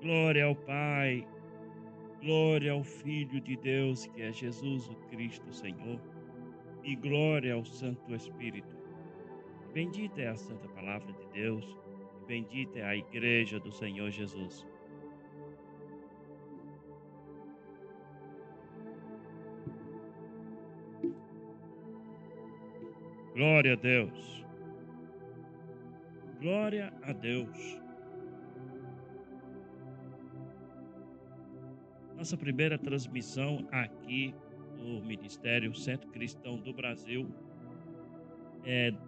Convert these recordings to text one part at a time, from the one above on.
Glória ao Pai, glória ao Filho de Deus, que é Jesus o Cristo Senhor, e glória ao Santo Espírito. Bendita é a Santa Palavra de Deus, e bendita é a Igreja do Senhor Jesus. Glória a Deus, glória a Deus. Nossa primeira transmissão aqui no Ministério Centro Cristão do Brasil.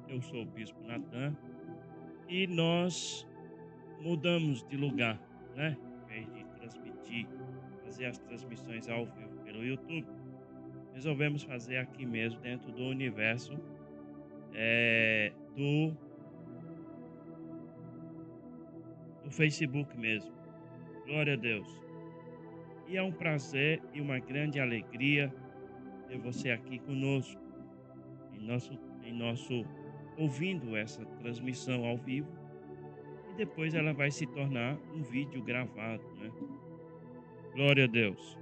Eu sou o Bispo Natan e nós mudamos de lugar, né? Em vez de transmitir, fazer as transmissões ao vivo pelo YouTube, resolvemos fazer aqui mesmo, dentro do universo do Facebook mesmo. Glória a Deus. E é um prazer e uma grande alegria ter você aqui conosco, em nosso ouvindo essa transmissão ao vivo, e depois ela vai se tornar um vídeo gravado, né? Glória a Deus.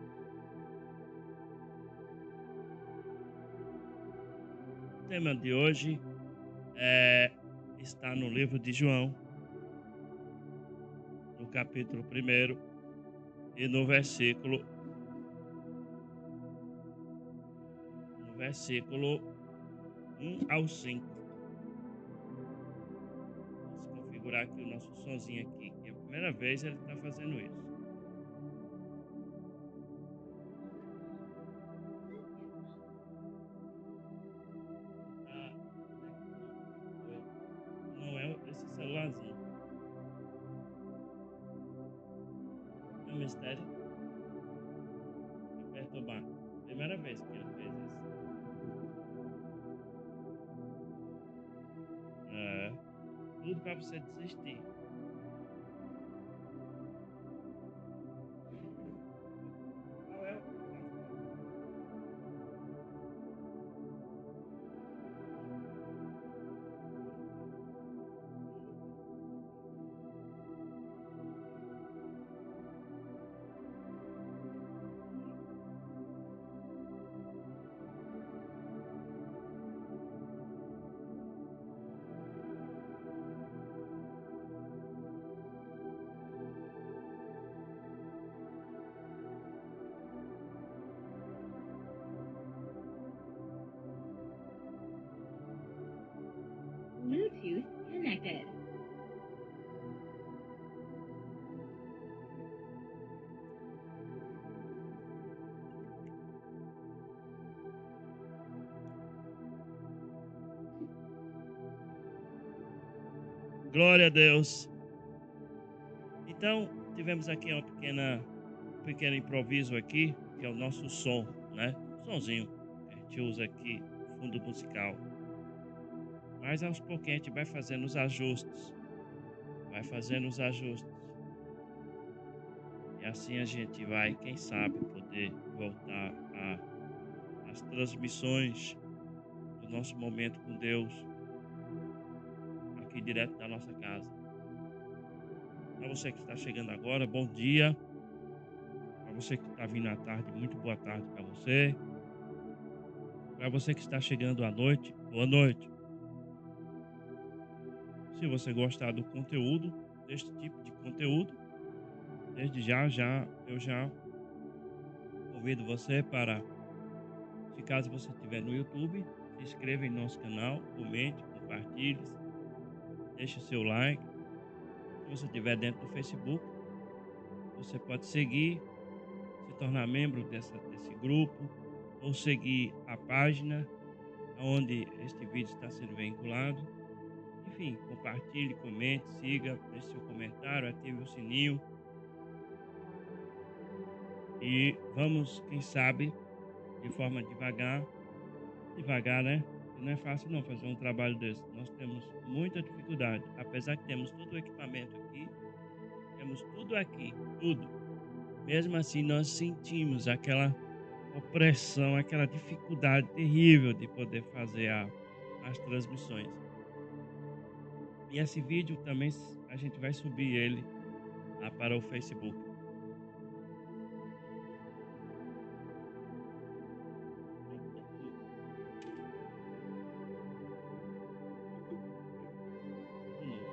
O tema de hoje está no livro de João, no capítulo 1 e no versículo 1 ao 5. Vamos configurar aqui o nosso sonzinho aqui, que é a primeira vez ele está fazendo isso. Ah, não é esse celularzinho. É um mistério. Vai perturbar. Primeira vez que ele fez isso. É, tudo para você desistir. Qual é o Bluetooth connected. Glória a Deus. Então, tivemos aqui um pequeno improviso aqui, que é o nosso som, né? Sonzinho que a gente usa aqui, fundo musical. Mas aos pouquinhos a gente vai fazendo os ajustes. Vai fazendo os ajustes. E assim a gente vai, quem sabe, poder voltar às transmissões do nosso momento com Deus, aqui direto da nossa casa. Para você que está chegando agora, bom dia. Para você que está vindo à tarde, muito boa tarde para você. Para você que está chegando à noite, boa noite. Se você gostar do conteúdo, deste tipo de conteúdo, desde eu já convido você para, se caso você estiver no YouTube, se inscreva em nosso canal, comente, compartilhe, deixe o seu like. Se você estiver dentro do Facebook, você pode seguir, se tornar membro desse grupo, ou seguir a página onde este vídeo está sendo vinculado. Enfim, compartilhe, comente, siga, deixe seu comentário, ative o sininho. E vamos, quem sabe, de forma devagar, né? Não é fácil não fazer um trabalho desse. Nós temos muita dificuldade, apesar que temos todo o equipamento aqui, temos tudo aqui, tudo. Mesmo assim, nós sentimos aquela opressão, aquela dificuldade terrível de poder fazer as transmissões. E esse vídeo também a gente vai subir ele para o Facebook. De novo.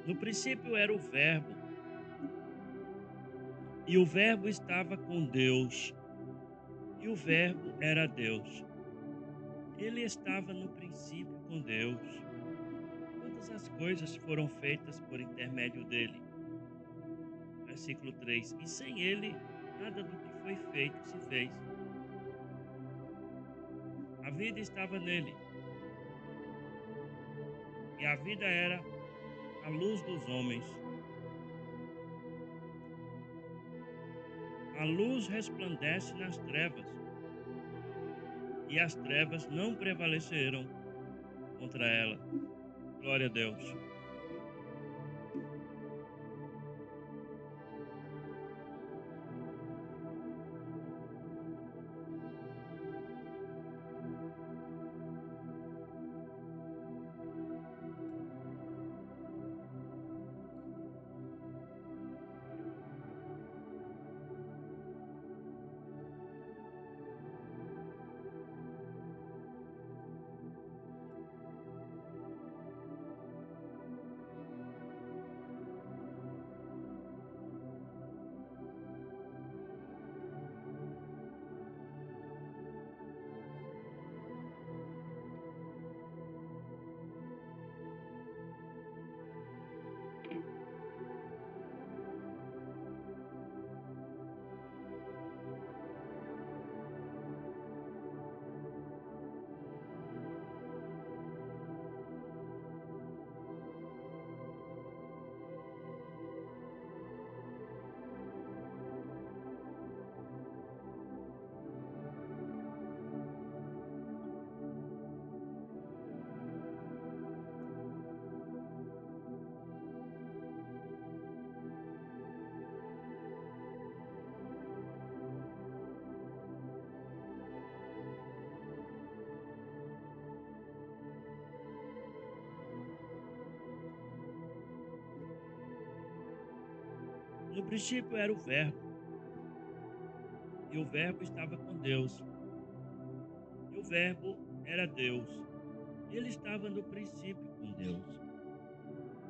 No princípio era o Verbo, e o Verbo estava com Deus, e o Verbo era Deus. Ele estava no princípio com Deus. Todas as coisas foram feitas por intermédio dele. Versículo 3. E sem ele, nada do que foi feito se fez. A vida estava nele, e a vida era a luz dos homens. A luz resplandece nas trevas, e as trevas não prevaleceram contra ela. Glória a Deus. No princípio era o Verbo, e o Verbo estava com Deus, e o Verbo era Deus. Ele estava no princípio com Deus.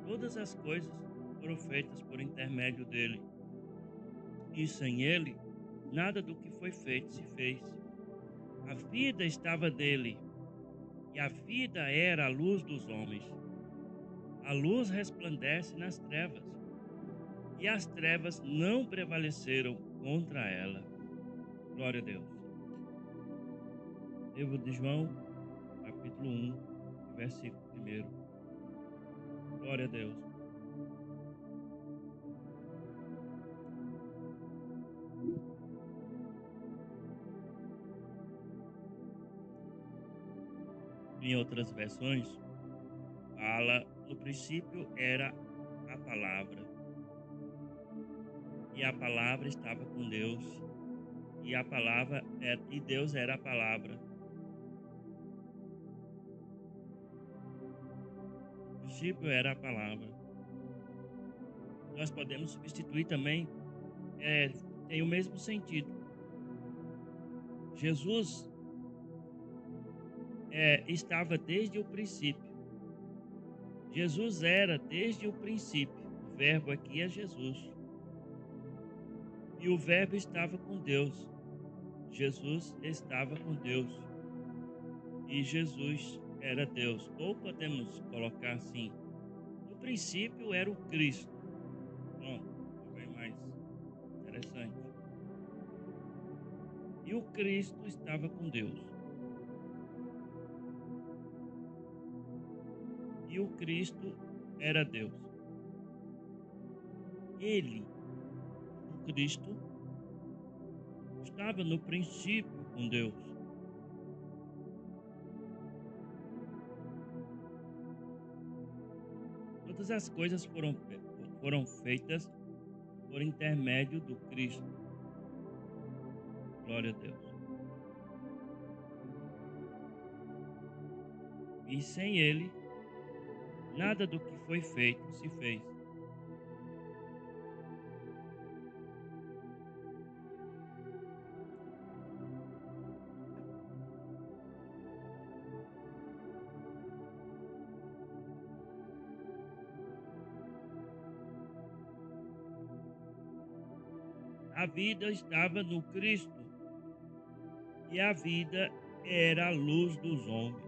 Todas as coisas foram feitas por intermédio dele, e sem ele, nada do que foi feito se fez. A vida estava nele, e a vida era a luz dos homens. A luz resplandece nas trevas, e as trevas não prevaleceram contra ela. Glória a Deus. Livro de João, capítulo 1, versículo 1. Glória a Deus. Em outras versões, fala: no princípio era a palavra, e a palavra estava com Deus, e Deus era a palavra. No princípio era a palavra. Nós podemos substituir também, tem o mesmo sentido. Jesus estava desde o princípio. Jesus era desde o princípio. O Verbo aqui é Jesus. E o Verbo estava com Deus. Jesus estava com Deus. E Jesus era Deus. Ou podemos colocar assim: no princípio era o Cristo. Pronto, bem mais interessante. E o Cristo estava com Deus. E o Cristo era Deus. Ele, o Cristo, estava no princípio com Deus. Todas as coisas foram feitas por intermédio do Cristo. Glória a Deus. E sem ele, nada do que foi feito se fez. A vida estava no Cristo, e a vida era a luz dos homens.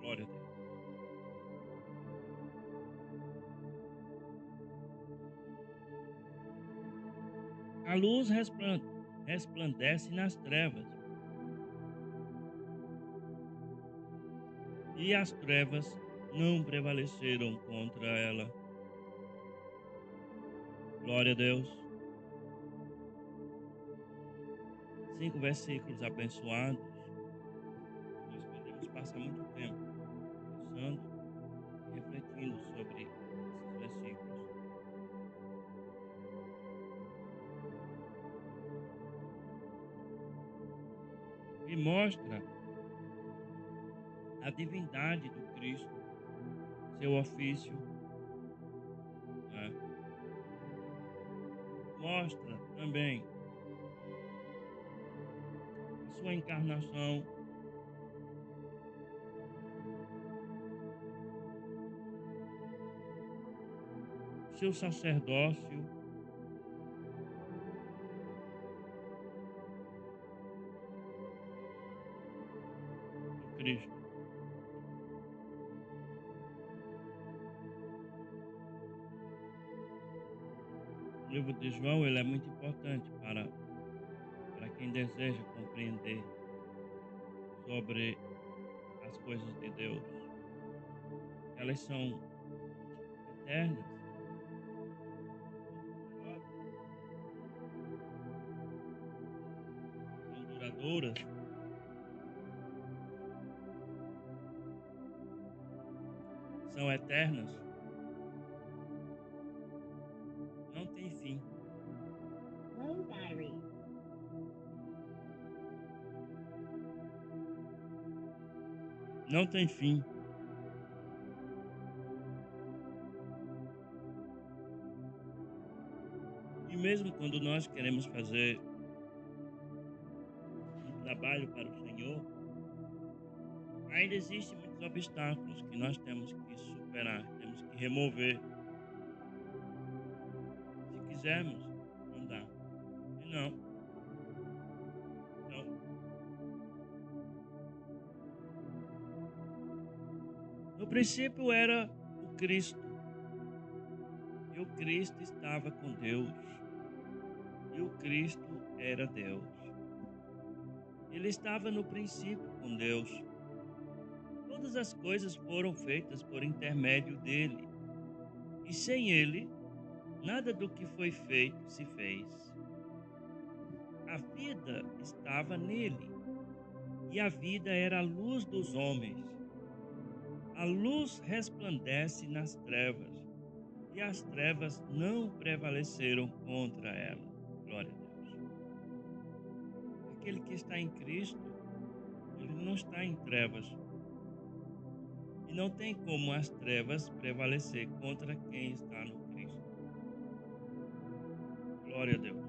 Glória a Deus. A luz resplandece nas trevas, e as trevas não prevaleceram contra ela. Glória a Deus. 5 versículos abençoados. Nós podemos passar muito tempo pensando e refletindo sobre esses versículos. E mostra a divindade do Cristo, seu ofício, né? Mostra também a sua encarnação, seu sacerdócio, do Cristo. O livro de João ele é muito importante para quem deseja compreender sobre as coisas de Deus. Elas são eternas, são duradouras, são eternas, não tem fim. Low battery. Não tem fim. E mesmo quando nós queremos fazer um trabalho para o Senhor, ainda existem muitos obstáculos que nós temos que superar, temos que remover, se quisermos andar. E não. Então, no princípio era o Cristo, e o Cristo estava com Deus, e o Cristo era Deus. Ele estava no princípio com Deus. Todas as coisas foram feitas por intermédio dele, e sem ele, nada do que foi feito se fez. A vida estava nele, e a vida era a luz dos homens. A luz resplandece nas trevas, e as trevas não prevaleceram contra ela. Glória a Deus. Aquele que está em Cristo, ele não está em trevas. E não tem como as trevas prevalecer contra quem está no Cristo. Glória a Deus.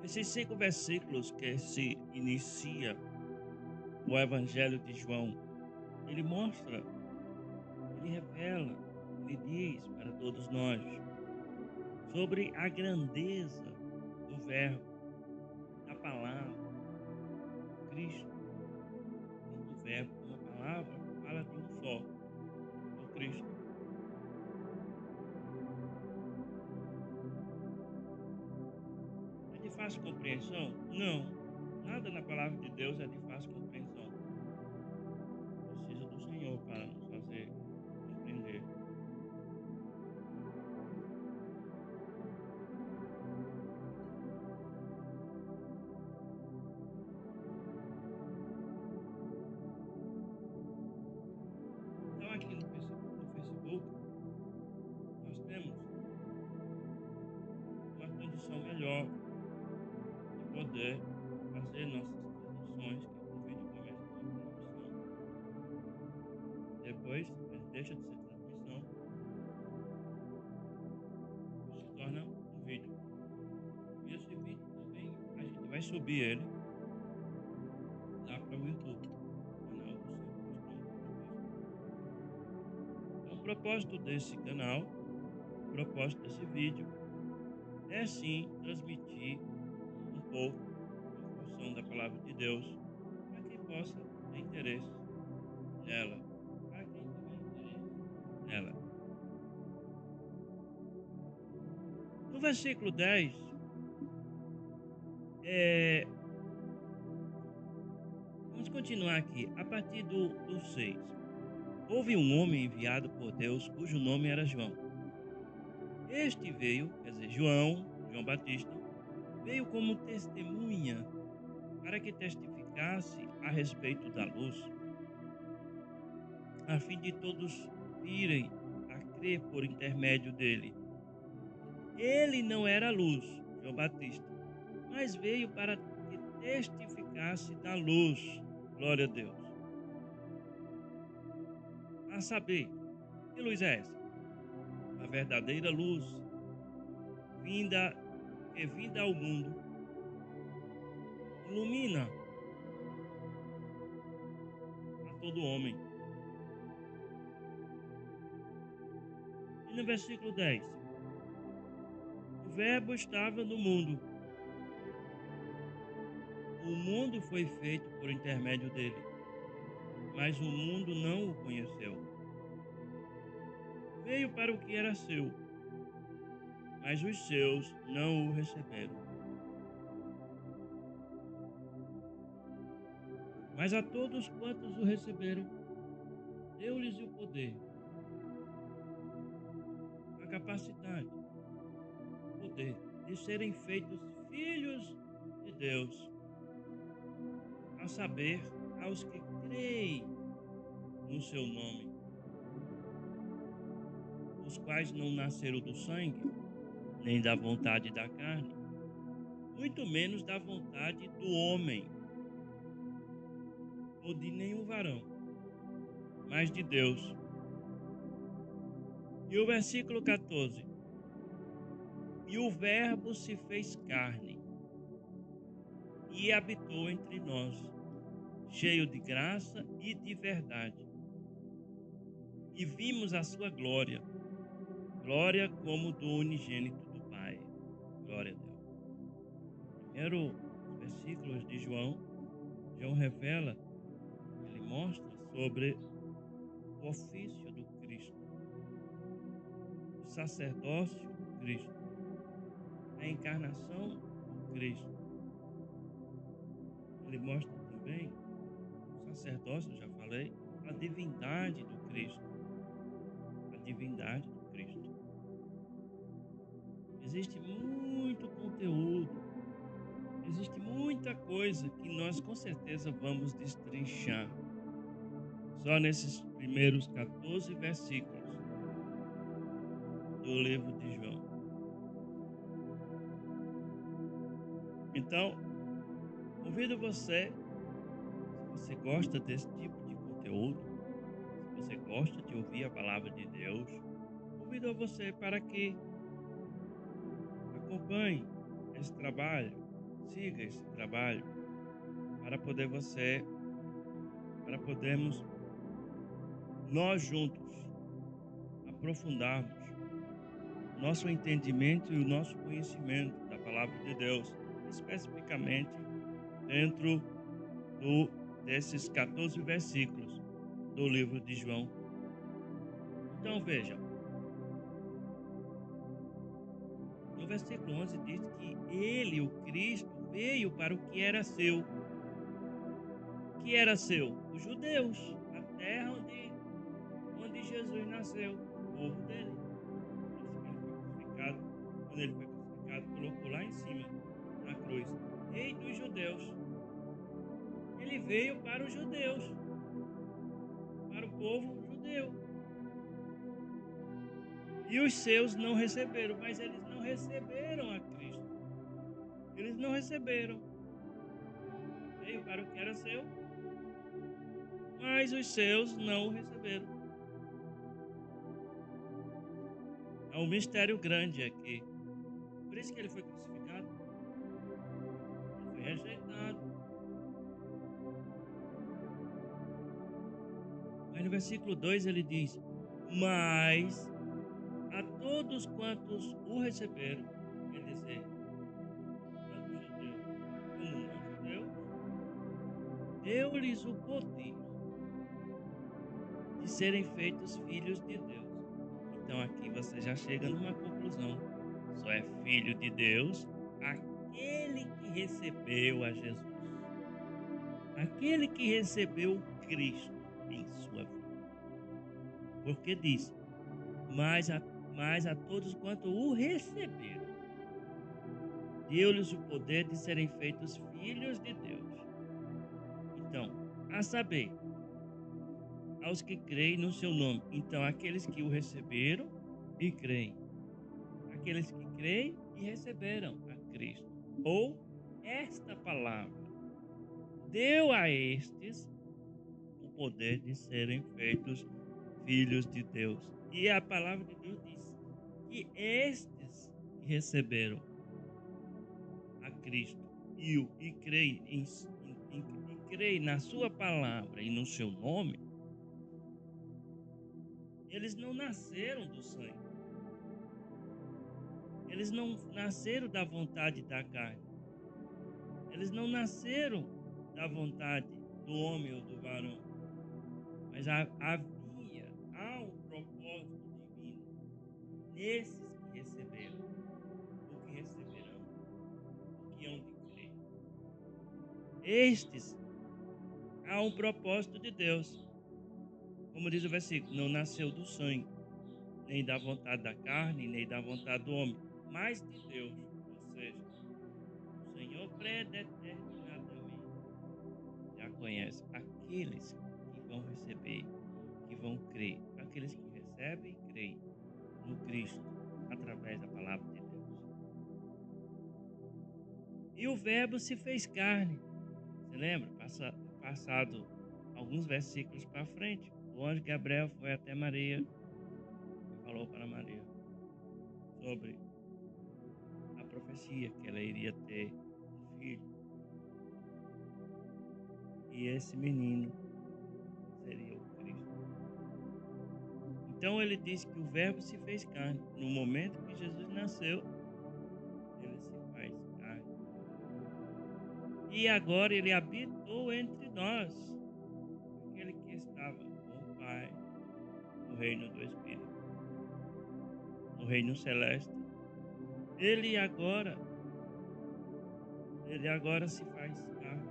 Esses 5 versículos que se inicia o Evangelho de João, ele mostra, ele revela, ele diz para todos nós sobre a grandeza do Verbo, da palavra, Cristo. Tanto o Verbo como a palavra fala de um só, o Cristo. É de fácil compreensão? Não. Nada na palavra de Deus é de fácil compreensão. Precisa do Senhor para nos fazer compreender. Então, aqui no Facebook, nós temos uma condição melhor de poder fazer nossas transmissões, que o vídeo começa com uma transmissão, depois ele deixa de ser transmissão e se torna um vídeo. E esse vídeo também a gente vai subir ele lá para o YouTube, canal do Centro Cristão Bom Cristo. Então, o propósito desse canal, o propósito desse vídeo é sim transmitir um pouco a função da palavra de Deus para quem possa ter interesse nela, para quem tiver interesse nela. No versículo 10, vamos continuar aqui, a partir do 6. Houve um homem enviado por Deus, cujo nome era João. Este veio, quer dizer, João Batista, veio como testemunha para que testificasse a respeito da luz, a fim de todos virem a crer por intermédio dele. Ele não era luz, João Batista, mas veio para que testificasse da luz. Glória a Deus. A saber, que luz é essa? A verdadeira luz, vinda ao mundo, ilumina a todo homem. E no versículo 10, o verbo estava no mundo. O mundo foi feito por intermédio dele, mas o mundo não o conheceu. Veio para o que era seu, mas os seus não o receberam. Mas a todos quantos o receberam, deu-lhes o poder, a capacidade, o poder de serem feitos filhos de Deus, a saber, aos que creem no seu nome, os quais não nasceram do sangue, nem da vontade da carne, muito menos da vontade do homem, ou de nenhum varão, mas de Deus. E o versículo 14: E o Verbo se fez carne e habitou entre nós, cheio de graça e de verdade. E vimos a sua glória, glória como do unigênito do Pai. Glória a Deus. Primeiro versículos de João revela, ele mostra sobre o ofício do Cristo, o sacerdócio do Cristo, a encarnação do Cristo. Ele mostra também o sacerdócio, eu já falei, a divindade do Cristo. A divindade do Cristo. Existe muito conteúdo, existe muita coisa que nós com certeza vamos destrinchar só nesses primeiros 14 versículos do livro de João. Então, convido você, se você gosta desse tipo de conteúdo, se você gosta de ouvir a palavra de Deus, convido você para que acompanhe esse trabalho, siga esse trabalho para poder para podermos nós juntos aprofundarmos o nosso entendimento e o nosso conhecimento da palavra de Deus, especificamente dentro desses 14 versículos do livro de João. Então veja, no versículo 11 diz que ele, o Cristo, veio para o que era seu. O que era seu? Os judeus, a terra onde Jesus nasceu, o povo dele. Quando ele foi crucificado, colocou lá em cima, na cruz, Rei dos Judeus. Ele veio para os judeus, para o povo judeu. E os seus não receberam, mas eles não receberam a Cristo. Eles não receberam. Veio para o que era seu, mas os seus não o receberam. É um mistério grande aqui. Por isso que ele foi crucificado. Ele foi rejeitado. Aí no versículo 2 ele diz: mas a todos quantos o receberam, quer dizer, tanto judeu como não judeu, deu-lhes o poder de serem feitos filhos de Deus. Então aqui você já chega numa conclusão. Só é filho de Deus aquele que recebeu a Jesus. Aquele que recebeu Cristo em sua vida. Porque diz, mas a todos quanto o receberam, deu-lhes o poder de serem feitos filhos de Deus. Então, a saber, aos que creem no seu nome. Então, aqueles que o receberam e creem. Aqueles que creem e receberam a Cristo. Ou esta palavra deu a estes o poder de serem feitos filhos de Deus. E a palavra de Deus diz que estes que receberam a Cristo e creem na sua palavra e no seu nome, eles não nasceram do sangue. Eles não nasceram da vontade da carne. Eles não nasceram da vontade do homem ou do varão. Mas há um propósito divino nesses que receberam, ou que receberão, ou que hão de crer. Estes há um propósito de Deus. Como diz o versículo, não nasceu do sangue, nem da vontade da carne, nem da vontade do homem, mas de Deus. Ou seja, o Senhor predeterminadamente já conhece aqueles que vão receber, que vão crer, aqueles que recebem e creem no Cristo através da palavra de Deus. E o Verbo se fez carne. Você lembra? Passado alguns versículos para frente, o anjo Gabriel foi até Maria e falou para Maria sobre a profecia que ela iria ter um filho. E esse menino seria o Cristo. Então ele diz que o Verbo se fez carne. No momento que Jesus nasceu, ele se faz carne. E agora ele habitou entre nós, aquele que estava com o Pai, no reino do Espírito, no reino celeste. Ele agora se faz carne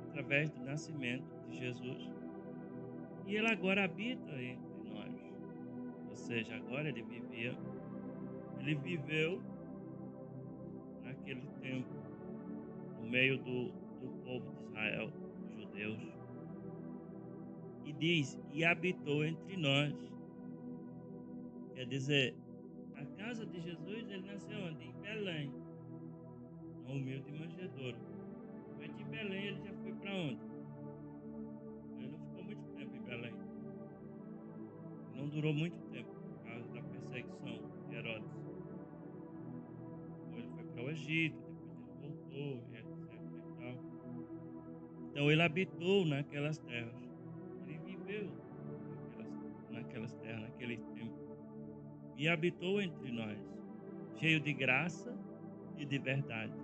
através do nascimento de Jesus. E ele agora habita entre nós. Ou seja, agora ele viveu naquele tempo, no meio do povo de Israel, dos judeus. E diz, e habitou entre nós. Quer dizer, a casa de Jesus, ele nasceu onde? Em Belém, uma humilde manjedoura. Mas de Belém ele já foi para onde? Ele não ficou muito tempo em Belém. Não durou muito tempo por causa da perseguição de Herodes. Então ele foi para o Egito, depois ele transportou, e etc. e tal. Então ele habitou naquelas terras. Ele viveu naquelas terras, naquele tempo. E habitou entre nós, cheio de graça e de verdade.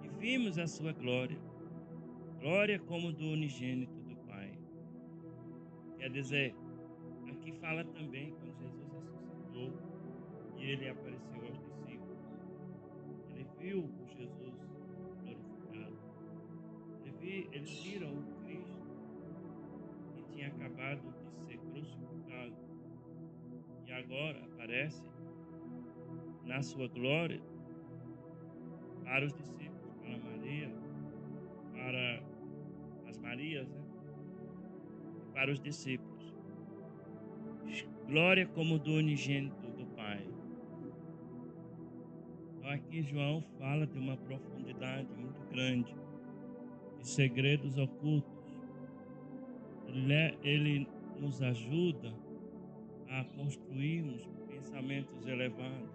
E vimos a sua glória, glória como do unigênito do Pai. Quer dizer, aqui fala também quando Jesus ressuscitou e ele apareceu aos discípulos. Ele viu o Jesus glorificado. Eles viram o Cristo que tinha acabado de ser crucificado e agora aparece na sua glória para os discípulos, para Maria, para as Marias, né? E para os discípulos. Glória como do unigênito do Pai. Então aqui João fala de uma profundidade muito grande, de segredos ocultos. Ele nos ajuda a construirmos pensamentos elevados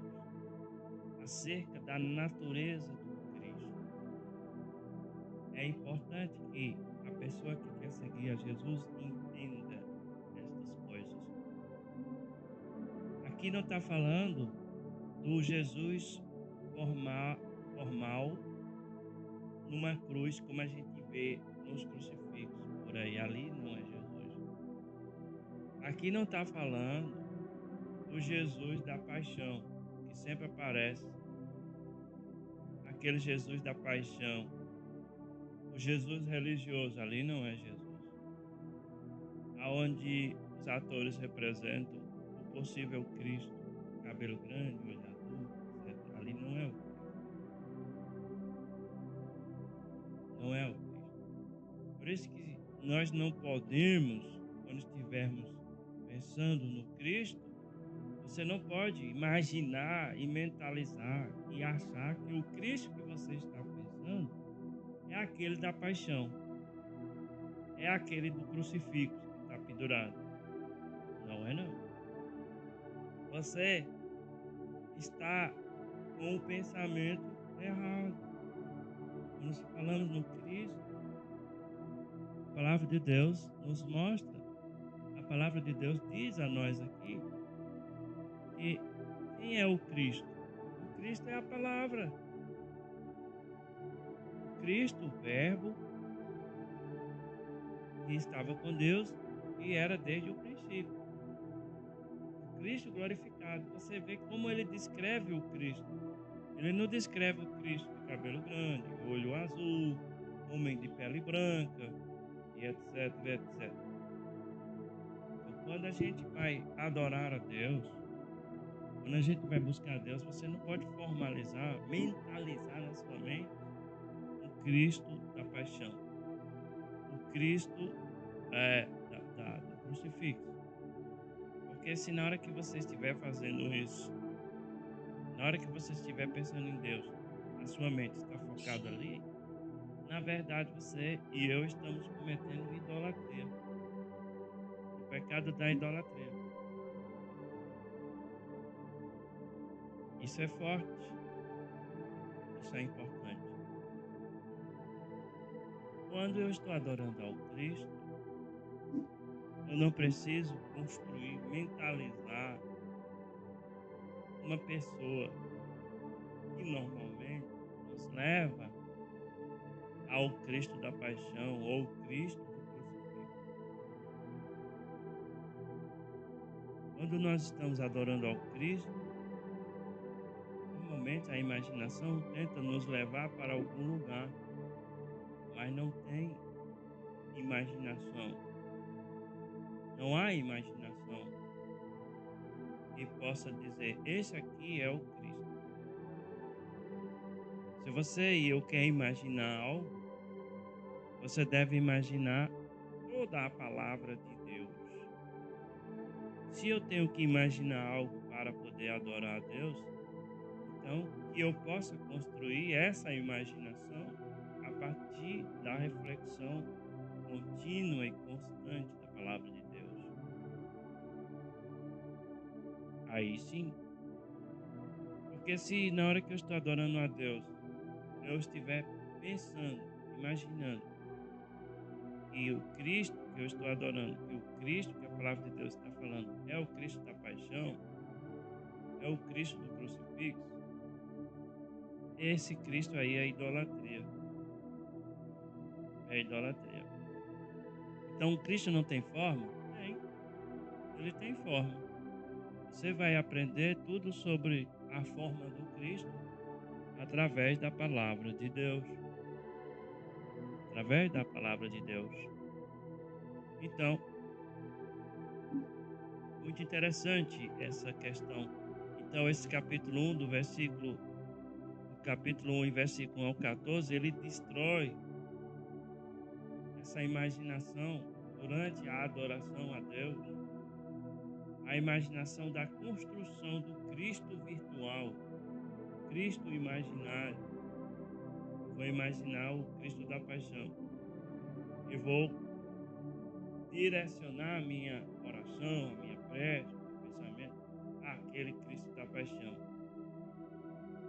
acerca da natureza do Cristo. É importante que a pessoa que quer seguir a Jesus entenda estas coisas. Aqui não está falando do Jesus formal numa cruz, como a gente vê nos crucifixos por aí. Ali não é Jesus. Aqui não está falando do Jesus da paixão, que sempre aparece. Aquele Jesus da paixão. O Jesus religioso, ali não é Jesus. Aonde os atores representam o possível Cristo, cabelo grande, olho azul, etc. Ali não é o Cristo. Não é o Cristo. Por isso que nós não podemos, quando estivermos pensando no Cristo, você não pode imaginar e mentalizar e achar que o Cristo que você está pensando é aquele da paixão, é aquele do crucifixo que está pendurado. Não é não. Você está com o pensamento errado. Quando nós falamos no Cristo, a palavra de Deus nos mostra, a palavra de Deus diz a nós aqui que quem é o Cristo? O Cristo é a palavra. O Cristo, o Verbo, que estava com Deus e era desde o princípio. O Cristo glorificado. Você vê como ele descreve o Cristo. Ele não descreve o Cristo de cabelo grande, olho azul, homem de pele branca, e etc, etc. Então, quando a gente vai adorar a Deus, quando a gente vai buscar a Deus, você não pode formalizar, mentalizar na sua mente o Cristo da paixão, o Cristo do crucifixo. Porque se na hora que você estiver fazendo isso, na hora que você estiver pensando em Deus, a sua mente está focada ali, na verdade você e eu estamos cometendo idolatria. O pecado da idolatria. Isso é forte. Isso é importante. Quando eu estou adorando ao Cristo, eu não preciso construir, mentalizar uma pessoa que normalmente nos leva ao Cristo da paixão ou Cristo do crucifixo. Quando nós estamos adorando ao Cristo, normalmente a imaginação tenta nos levar para algum lugar, mas não tem imaginação. Não há imaginação que possa dizer, esse aqui é o Cristo. Se você e eu quer imaginar algo, você deve imaginar toda a palavra de Deus. Se eu tenho que imaginar algo para poder adorar a Deus, então que eu possa construir essa imaginação a partir da reflexão contínua e constante da palavra de Deus. Aí sim. Porque se na hora que eu estou adorando a Deus, eu estiver pensando, imaginando que o Cristo que eu estou adorando, que o Cristo que a palavra de Deus está falando é o Cristo da paixão, é o Cristo do crucifixo, esse Cristo aí é idolatria. É idolatria. Então, o Cristo não tem forma? Tem. Ele tem forma. Você vai aprender tudo sobre a forma do Cristo através da palavra de Deus. Através da palavra de Deus. Então, muito interessante essa questão. Então, esse capítulo 1 do capítulo 1 versículo 1 ao 14, ele destrói essa imaginação durante a adoração a Deus, a imaginação da construção do Cristo virtual, Cristo imaginário. Vou imaginar o Cristo da paixão e vou direcionar a minha oração, a minha prece, o meu pensamento àquele Cristo da paixão.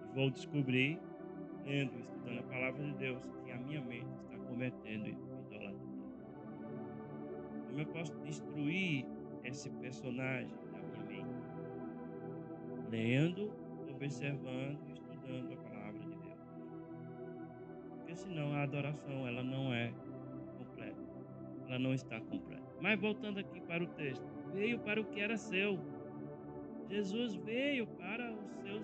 E vou descobrir, lendo e estudando a palavra de Deus, que a minha mente está cometendo idolatria. Como eu posso destruir esse personagem da minha mente? Lendo, observando e estudando a palavra de Deus. Porque senão a adoração ela não é completa. Ela não está completa. Mas voltando aqui para o texto, veio para o que era seu. Jesus veio para o seu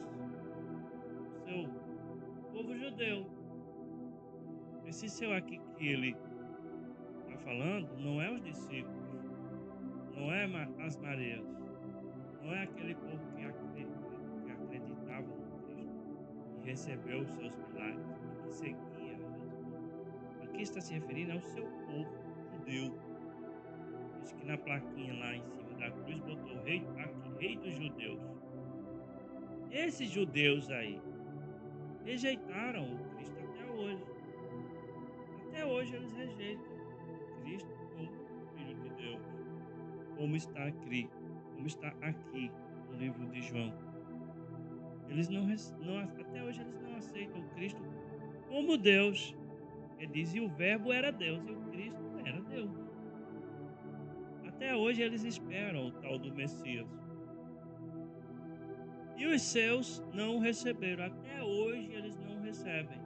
povo judeu. Esse seu aqui que ele está falando não é os discípulos, não é as Marias, não é aquele povo que acreditava no Cristo, que recebeu os seus milagres e que seguia Jesus. Aqui está se referindo ao seu povo judeu. Diz que na plaquinha lá em cima da cruz botou rei, aqui, rei dos judeus. Esses judeus aí rejeitaram o Cristo até hoje. Até hoje eles rejeitam o Cristo como Filho de Deus. Como está aqui no livro de João. Eles até hoje eles não aceitam o Cristo como Deus. Ele diz, e o verbo era Deus, e o Cristo era Deus. Até hoje eles esperam o tal do Messias. E os seus não receberam. Até hoje eles não recebem.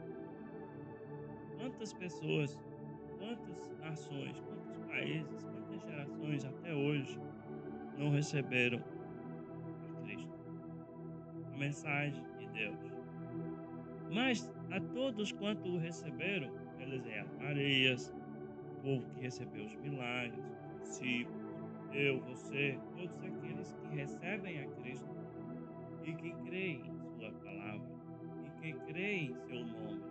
Quantas pessoas, quantas nações, quantos países, quantas gerações até hoje não receberam a Cristo, a mensagem de Deus. Mas a todos quanto o receberam, eles é as Marias, o povo que recebeu os milagres, os discípulos, eu, você, todos aqueles que recebem a Cristo e que creem em sua palavra e que creem em seu nome.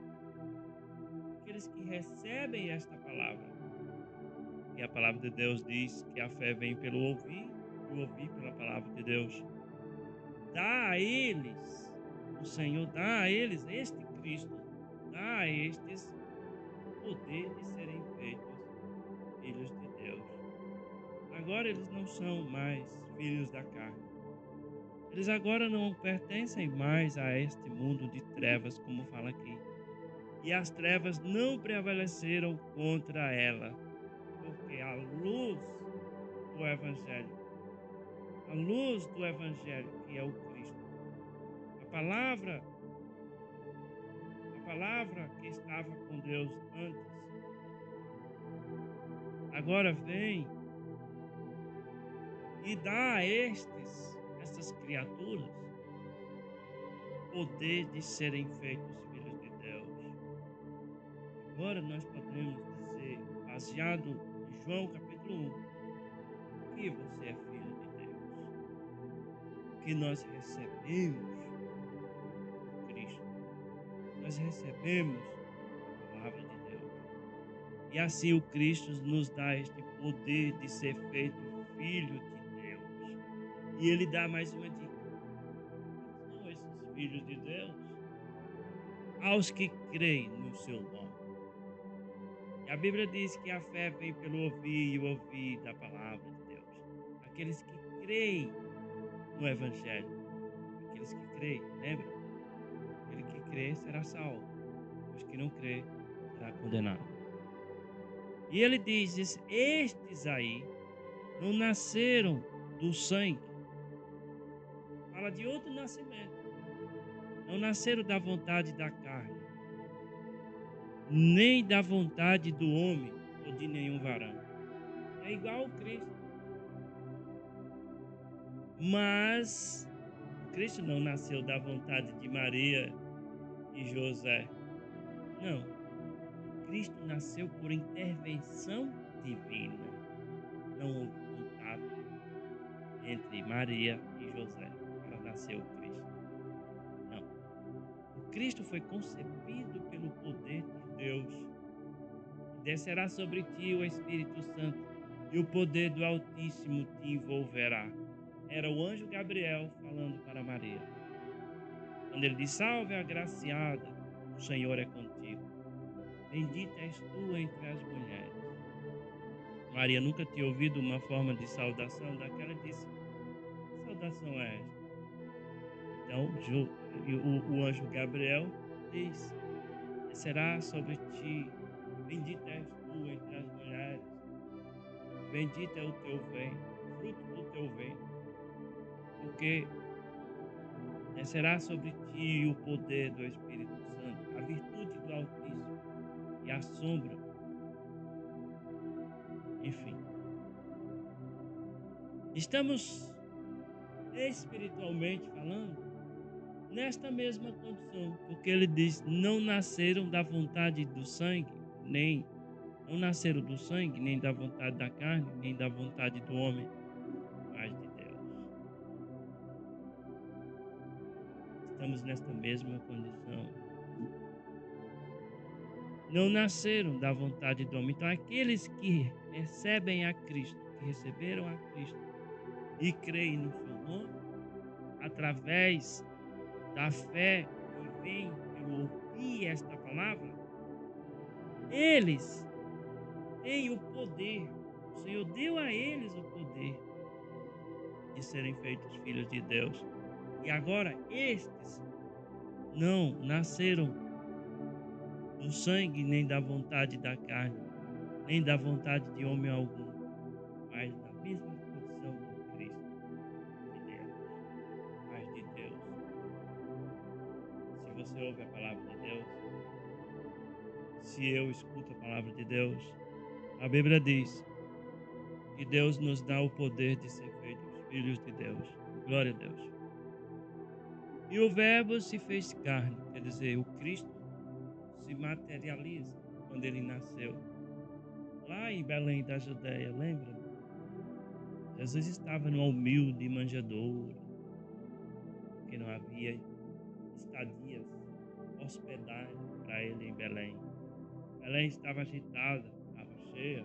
Aqueles que recebem esta palavra. E a palavra de Deus diz que a fé vem pelo ouvir e o ouvir pela palavra de Deus. Dá a eles, o Senhor dá a eles este Cristo, dá a estes o poder de serem feitos filhos de Deus. Agora eles não são mais filhos da carne. Eles agora não pertencem mais a este mundo de trevas, como fala aqui. E as trevas não prevaleceram contra ela, porque a luz do Evangelho, que é o Cristo, a palavra que estava com Deus antes, agora vem e dá a essas criaturas, poder de serem feitos filhos de Deus. Agora nós podemos dizer, baseado em João capítulo 1, que você é filho de Deus, que nós recebemos Cristo, nós recebemos a palavra de Deus. E assim o Cristo nos dá este poder de ser feito filho de Deus. E ele dá mais uma dica. São esses filhos de Deus aos que creem no seu nome. E a Bíblia diz que a fé vem pelo ouvir e o ouvir da palavra de Deus. Aqueles que creem no Evangelho. Aqueles que creem, lembra? Aquele que crê será salvo. Os que não crê será condenado. E ele diz: estes aí não nasceram do sangue. Fala de outro nascimento. Não nasceram da vontade da carne, nem da vontade do homem ou de nenhum varão. É igual ao Cristo. Mas Cristo não nasceu da vontade de Maria e José. Não. Cristo nasceu por intervenção divina. Não houve contato entre Maria e José para nascer o Cristo. Não. O Cristo foi concebido pelo poder de Deus. Descerá sobre ti o Espírito Santo e o poder do Altíssimo te envolverá. Era o anjo Gabriel falando para Maria. Quando ele diz: salve agraciada, o Senhor é contigo. Bendita és tu entre as mulheres. Maria nunca tinha ouvido uma forma de saudação daquela e disse: que saudação é esta? Então o anjo Gabriel diz: descerá sobre ti, bendita és tu entre as mulheres, bendito é o teu ventre, fruto do teu ventre, porque descerá sobre ti o poder do Espírito Santo, a virtude do Altíssimo e a sombra, enfim. Estamos espiritualmente falando nesta mesma condição, porque ele diz: não nasceram da vontade do sangue, não nasceram do sangue, nem da vontade da carne, nem da vontade do homem, mas de Deus. Estamos nesta mesma condição. Não nasceram da vontade do homem. Então, aqueles que recebem a Cristo, que receberam a Cristo e creem no seu nome, através da fé que vem pelo ouvir esta palavra, eles têm o poder. O Senhor deu a eles o poder de serem feitos filhos de Deus. E agora estes não nasceram do sangue, nem da vontade da carne, nem da vontade de homem algum, mas da mesma condição com Cristo, de Deus, mas de Deus. Se você ouve a palavra de Deus, se eu escuto a palavra de Deus, a Bíblia diz que Deus nos dá o poder de ser feitos filhos de Deus. Glória a Deus. E o Verbo se fez carne, quer dizer, o Cristo se materializa quando ele nasceu. Lá em Belém da Judéia, lembra? Jesus estava numa humilde manjedoura, porque não havia estadias, hospedagem para ele em Belém. Belém estava agitada, estava cheia.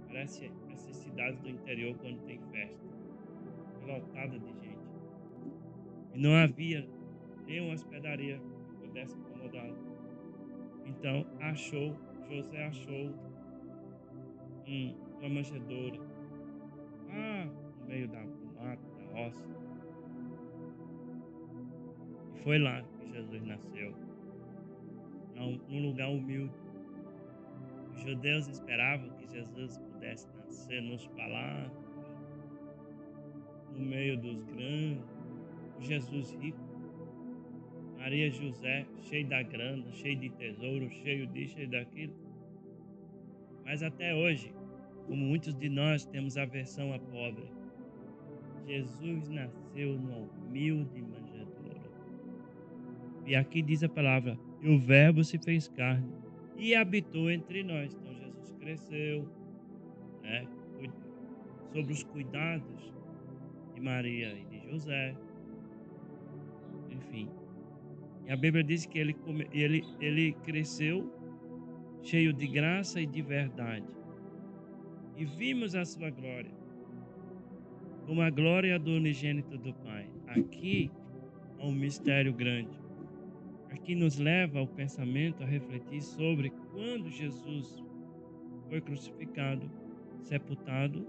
Parece essas cidades do interior quando tem festa, lotada de gente. E não havia nenhuma hospedaria que pudesse acomodá-lo. Então José achou uma manjedoura no meio do mato, da roça. E foi lá que Jesus nasceu, num lugar humilde. Os judeus esperavam que Jesus pudesse nascer nos palácios, no meio dos grandes, o Jesus rico, Maria e José cheio da grana, cheio de tesouro, cheio disso, cheio daquilo. Mas até hoje, como muitos de nós temos aversão a pobre, Jesus nasceu numa humilde manjedoura. E aqui diz a palavra: e o Verbo se fez carne e habitou entre nós. Então Jesus cresceu, né, sob os cuidados de Maria e de José, enfim. E a Bíblia diz que ele cresceu cheio de graça e de verdade. E vimos a sua glória, como a glória do unigênito do Pai. Aqui há um mistério grande. Aqui nos leva ao pensamento a refletir sobre quando Jesus foi crucificado, sepultado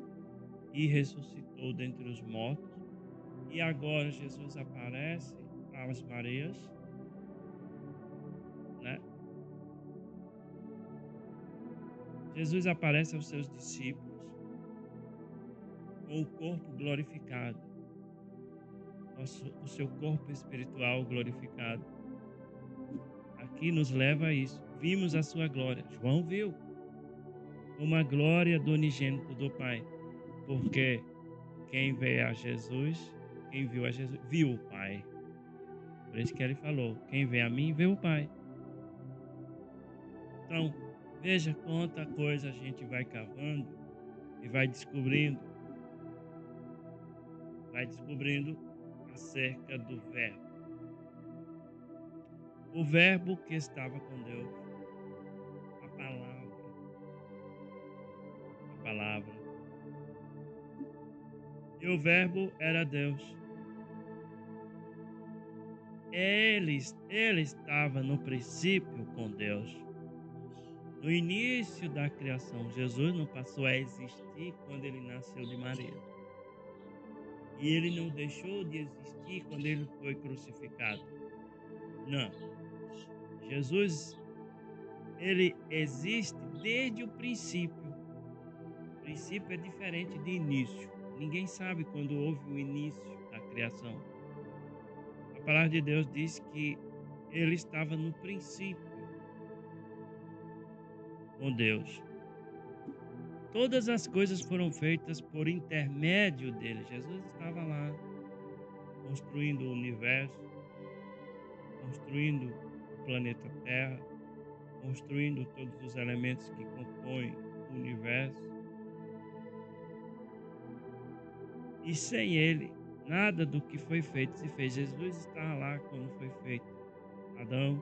e ressuscitou dentre os mortos. E agora Jesus aparece às Marias, né? Jesus aparece aos seus discípulos com o corpo glorificado, o seu corpo espiritual glorificado. Aqui nos leva a isso. Vimos a sua glória. João viu uma glória do unigênito do Pai, porque quem vê a Jesus, quem viu a Jesus, viu o Pai. Por isso que ele falou: quem vê a mim, vê o Pai. Então, veja quanta coisa a gente vai cavando e vai descobrindo acerca do Verbo. O Verbo que estava com Deus, a palavra. E o Verbo era Deus. Ele estava no princípio com Deus. No início da criação, Jesus não passou a existir quando ele nasceu de Maria. E ele não deixou de existir quando ele foi crucificado. Não. Jesus, ele existe desde o princípio. O princípio é diferente de início. Ninguém sabe quando houve o início da criação. A palavra de Deus diz que ele estava no princípio com Deus. Todas as coisas foram feitas por intermédio dele. Jesus estava lá, construindo o universo, construindo o planeta Terra, construindo todos os elementos que compõem o universo. E sem ele, nada do que foi feito se fez. Jesus estava lá quando foi feito Adão,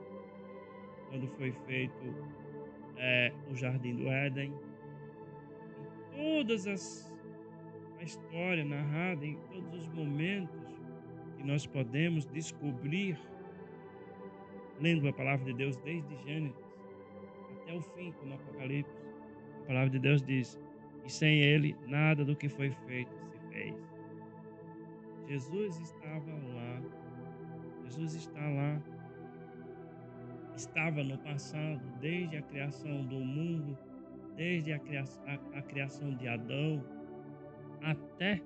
quando foi feito o Jardim do Éden. A história narrada em todos os momentos que nós podemos descobrir, lendo a palavra de Deus desde Gênesis até o fim, como Apocalipse. A palavra de Deus diz: e sem ele, nada do que foi feito se fez. Jesus estava lá. Jesus está lá. Estava no passado, desde a criação do mundo, desde a criação de Adão, até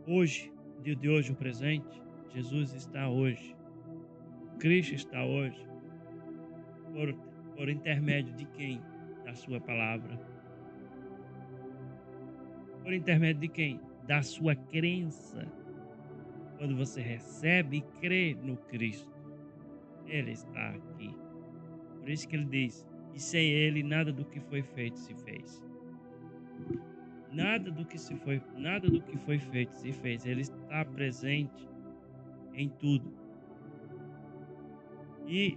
hoje, dia de hoje, o presente. Jesus está hoje. Cristo está hoje. Por intermédio de quem? Da sua palavra. Por intermédio de quem? Da sua crença. Quando você recebe e crê no Cristo, ele está aqui. Por isso que ele diz: e sem ele nada do que foi feito se fez. Nada do que foi feito se fez. Ele está presente em tudo. E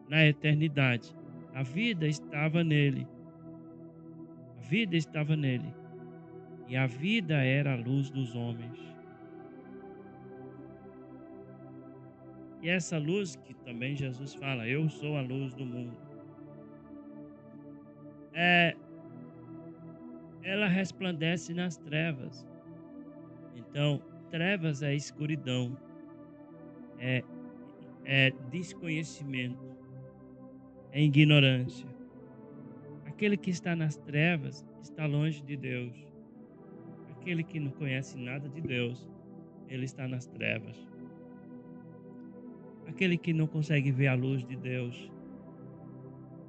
na eternidade, a vida estava nele. A vida estava nele. E a vida era a luz dos homens. E essa luz que também Jesus fala: eu sou a luz do mundo. Ela resplandece nas trevas. Então, trevas é escuridão, é desconhecimento, é ignorância. Aquele que está nas trevas está longe de Deus. Aquele que não conhece nada de Deus, ele está nas trevas. Aquele que não consegue ver a luz de Deus,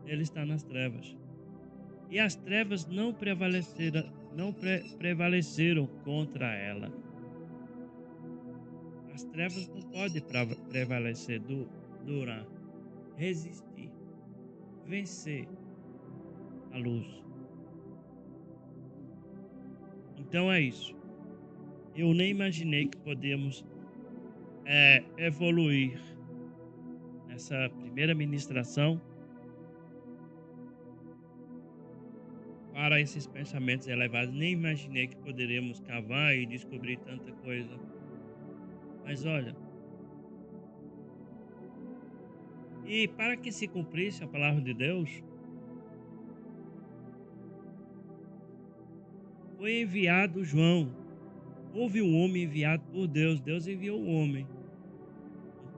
ele está nas trevas. E as trevas não prevaleceram contra ela. As trevas não podem prevalecer, durar, resistir, vencer a luz. Então é isso. Eu nem imaginei que podíamos evoluir nessa primeira ministração para esses pensamentos elevados. Nem imaginei que poderíamos cavar e descobrir tanta coisa. Mas olha, e para que se cumprisse a palavra de Deus, foi enviado João. Houve um homem enviado por Deus. Deus enviou um homem,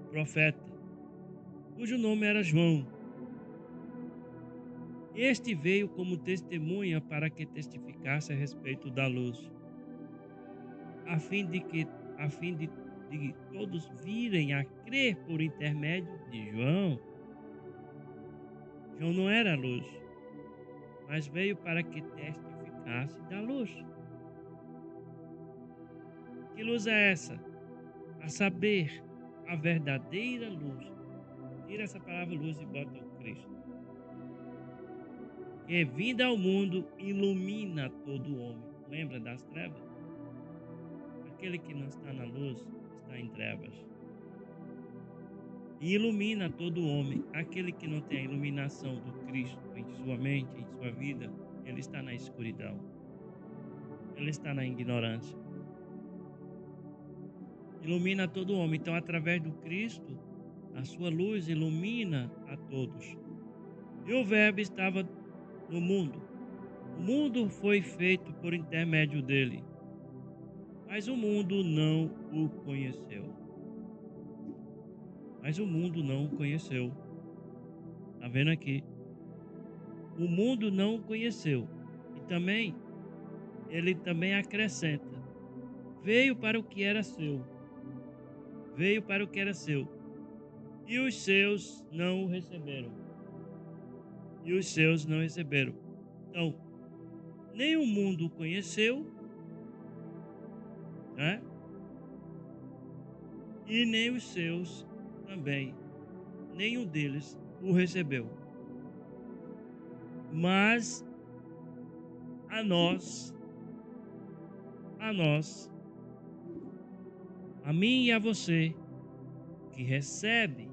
um profeta, cujo nome era João. Este veio como testemunha para que testificasse a respeito da luz, a fim de que a fim de todos virem a crer por intermédio de João. João não era a luz, mas veio para que testificasse da luz. Que luz é essa? A saber, a verdadeira luz. Tira essa palavra luz e bota o Cristo. Que vinda ao mundo ilumina todo o homem. Lembra das trevas? Aquele que não está na luz está em trevas. E ilumina todo o homem. Aquele que não tem a iluminação do Cristo em sua mente, em sua vida, ele está na escuridão. Ele está na ignorância. Ilumina todo o homem. Então, através do Cristo, a sua luz ilumina a todos. E o Verbo estava no mundo. O mundo foi feito por intermédio dele, mas o mundo não o conheceu. Mas o mundo não o conheceu. Está vendo aqui? O mundo não o conheceu. E também, ele também acrescenta. Veio para o que era seu. Veio para o que era seu. E os seus não o receberam. E os seus não receberam. Então, nem o mundo o conheceu, né? E nem os seus também. Nenhum deles o recebeu. Mas a nós, a mim e a você, que recebe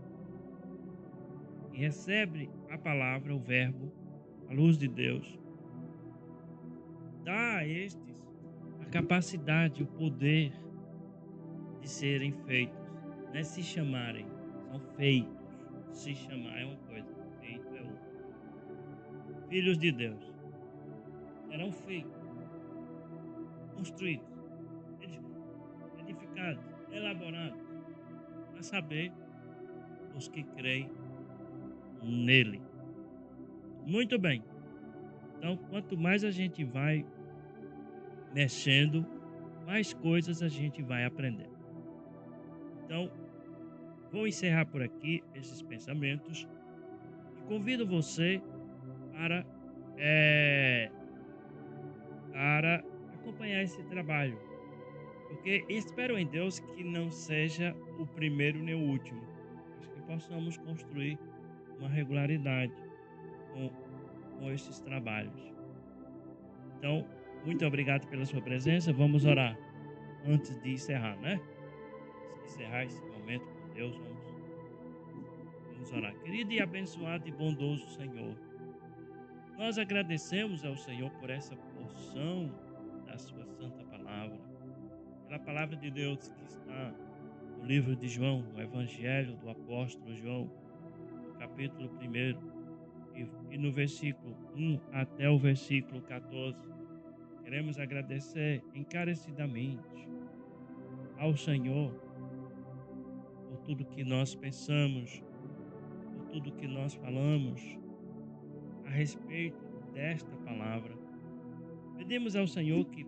a palavra, o verbo, a luz de Deus, dá a estes a capacidade, o poder de serem feitos, não é se chamarem, são feitos. Se chamar é uma coisa, feito é outra. Filhos de Deus serão feitos, construídos, edificados, elaborados, a saber, os que creem nele. Muito bem. Então, quanto mais a gente vai mexendo, mais coisas a gente vai aprender. Então, vou encerrar por aqui esses pensamentos e convido você para, eh, para acompanhar esse trabalho, porque espero em Deus que não seja o primeiro nem o último, mas que possamos construir uma regularidade com esses trabalhos. Então, muito obrigado pela sua presença. Vamos orar antes de encerrar, né? Encerrar esse momento com Deus, vamos orar. Querido e abençoado e bondoso Senhor, nós agradecemos ao Senhor por essa porção da sua santa palavra, pela palavra de Deus que está no livro de João, no Evangelho do apóstolo João, no capítulo 1 e no versículo 1 até o versículo 14. Queremos agradecer encarecidamente ao Senhor por tudo que nós pensamos, por tudo que nós falamos a respeito desta palavra. Pedimos ao Senhor que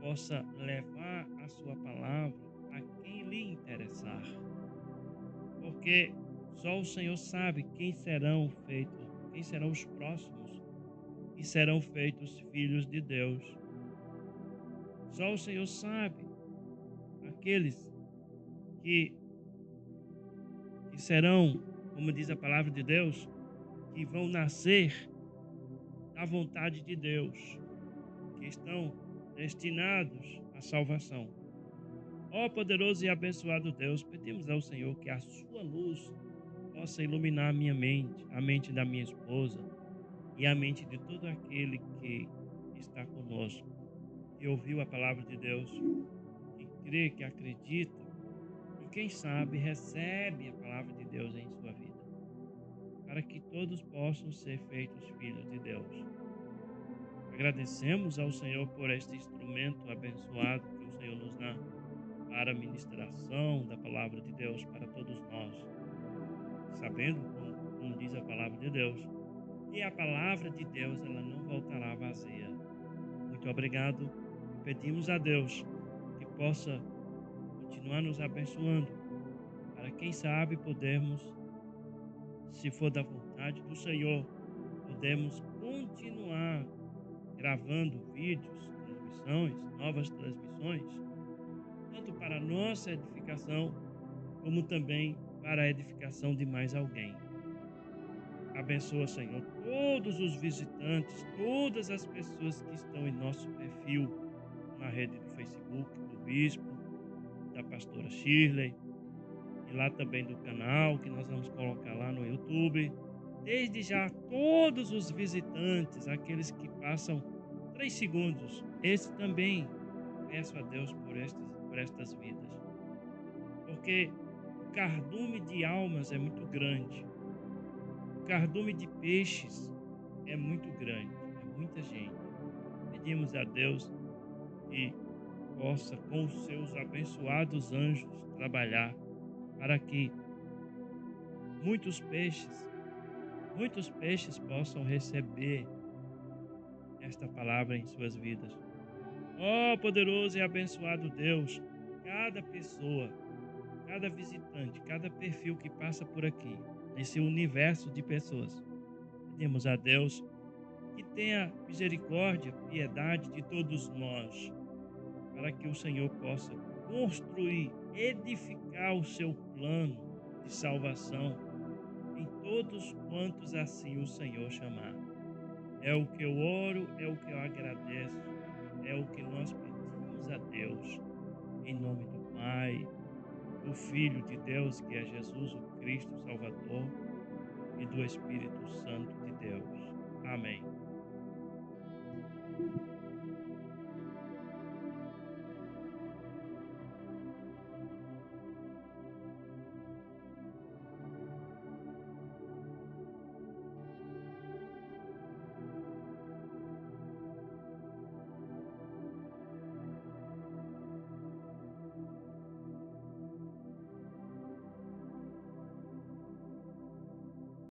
possa levar a sua palavra a quem lhe interessar, porque só o Senhor sabe quem serão os próximos que serão feitos filhos de Deus. Só o Senhor sabe aqueles que serão, como diz a palavra de Deus, que vão nascer da vontade de Deus, que estão destinados à salvação. Ó poderoso e abençoado Deus, pedimos ao Senhor que a sua luz possa iluminar a minha mente, a mente da minha esposa e a mente de todo aquele que está conosco, que ouviu a palavra de Deus, que crê, que acredita e quem sabe recebe a palavra de Deus em sua vida, para que todos possam ser feitos filhos de Deus. Agradecemos ao Senhor por este instrumento abençoado que o Senhor nos dá para a ministração da palavra de Deus para todos nós, sabendo como diz a palavra de Deus. E a palavra de Deus, ela não voltará vazia. Muito obrigado. E pedimos a Deus que possa continuar nos abençoando, para quem sabe podermos, se for da vontade do Senhor, podemos continuar gravando vídeos, transmissões, novas transmissões, tanto para nossa edificação, como também para a edificação de mais alguém. Abençoa, Senhor, todos os visitantes, todas as pessoas que estão em nosso perfil na rede do Facebook, do Bispo, da pastora Shirley, e lá também do canal, que nós vamos colocar lá no YouTube. Desde já, todos os visitantes, aqueles que passam 3 segundos, esse também peço a Deus por estas vidas. Porque o cardume de almas é muito grande. O cardume de peixes é muito grande, é muita gente. Pedimos a Deus que possa, com os seus abençoados anjos, trabalhar para que muitos peixes, muitos peixes possam receber esta palavra em suas vidas. Ó poderoso e abençoado Deus, cada pessoa, cada visitante, cada perfil que passa por aqui, nesse universo de pessoas, pedimos a Deus que tenha misericórdia, piedade de todos nós, para que o Senhor possa construir, edificar o seu plano de salvação em todos quantos assim o Senhor chamar. É o que eu oro, é o que eu agradeço, é o que nós pedimos a Deus, em nome do Pai, do Filho de Deus, que é Jesus, o Cristo Salvador, e do Espírito Santo de Deus. Amém.